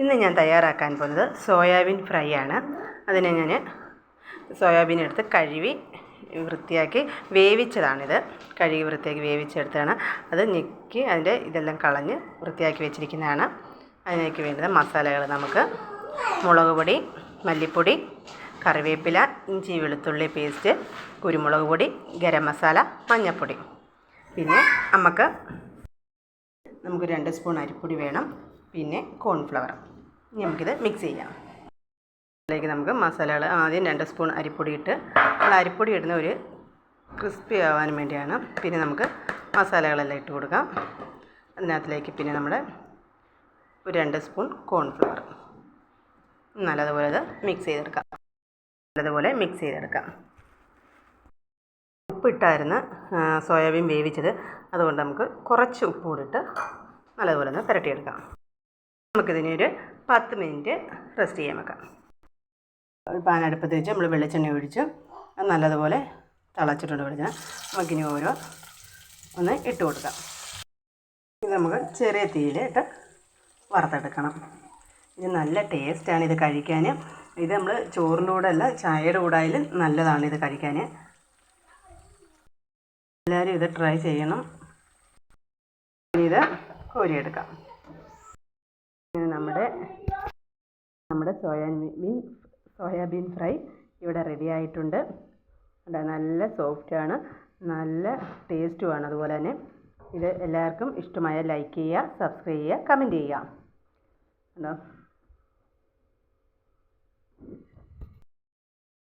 ഇന്ന് ഞാൻ തയ്യാറാക്കാൻ പോകുന്നത് സോയാബീൻ ഫ്രൈ ആണ്. അതിനെ ഞാൻ സോയാബീൻ എടുത്ത് കഴുകി വൃത്തിയാക്കി വേവിച്ചതാണിത്. കഴുകി വൃത്തിയാക്കി വേവിച്ചെടുത്താണ്. അത് ഞെക്കി അതിൻ്റെ ഇതെല്ലാം കളഞ്ഞ് വൃത്തിയാക്കി വെച്ചിരിക്കുന്നതാണ്. അതിലേക്ക് വേണ്ടുന്ന മസാലകൾ നമുക്ക് മുളക് പൊടി, മല്ലിപ്പൊടി, കറിവേപ്പില, ഇഞ്ചി വെളുത്തുള്ളി പേസ്റ്റ്, കുരുമുളക് പൊടി, ഗരം മസാല, മഞ്ഞൾപ്പൊടി. പിന്നെ നമുക്ക് 2 സ്പൂൺ അരിപ്പൊടി വേണം. പിന്നെ കോൺഫ്ലവർ. ഇനി നമുക്കിത് മിക്സ് ചെയ്യാം. അതിലേക്ക് നമുക്ക് മസാലകൾ ആദ്യം 2 സ്പൂൺ അരിപ്പൊടി ഇട്ട്, നമ്മൾ അരിപ്പൊടി ഇടുന്ന ഒരു ക്രിസ്പി ആവാൻ വേണ്ടിയാണ്. പിന്നെ നമുക്ക് മസാലകളെല്ലാം ഇട്ട് കൊടുക്കാം. അതിനകത്തിലേക്ക് പിന്നെ നമ്മൾ ഒരു 2 സ്പൂൺ കോൺഫ്ലവർ നല്ലതുപോലെ ഇത് മിക്സ് ചെയ്തെടുക്കാം. ഉപ്പിട്ടായിരുന്നു സോയാബീൻ വേവിച്ചത്. അതുകൊണ്ട് നമുക്ക് കുറച്ച് ഉപ്പ് കൂടിയിട്ട് നല്ലതുപോലെ ഒന്ന് പുരട്ടിയെടുക്കാം. നമുക്കിതിനെ ഒരു 10 മിനിറ്റ് റെസ്റ്റ് ചെയ്യാൻ വെക്കാം. പാൻ അടുപ്പത്ത് വെച്ച് നമ്മൾ വെളിച്ചെണ്ണ ഒഴിച്ച് നല്ലതുപോലെ തിളച്ചിട്ടുണ്ട് വെളിച്ചെണ്ണ. നമുക്കിനി ഒന്ന് ഇട്ട് കൊടുക്കാം. ഇത് നമുക്ക് ചെറിയ തീയിലിട്ട് വറുത്തെടുക്കണം. ഇത് നല്ല ടേസ്റ്റാണ് ഇത് കഴിക്കാൻ. ഇത് നമ്മൾ ചോറിൻ്റെ കൂടെ അല്ല, ചായയുടെ കൂടെ ആയാലും നല്ലതാണ് ഇത് കഴിക്കാൻ. എല്ലാവരും ഇത് ട്രൈ ചെയ്യണം. ഇത് കോരിയെടുക്കാം. നമ്മുടെ സോയാബീൻ ഫ്രൈ ഇവിടെ റെഡി ആയിട്ടുണ്ട്. നല്ല സോഫ്റ്റാണ്, നല്ല ടേസ്റ്റുമാണ്. അതുപോലെ തന്നെ ഇത് എല്ലാവർക്കും ഇഷ്ടമായ ലൈക്ക് ചെയ്യുക, സബ്സ്ക്രൈബ് ചെയ്യുക, കമൻറ്റ് ചെയ്യുക.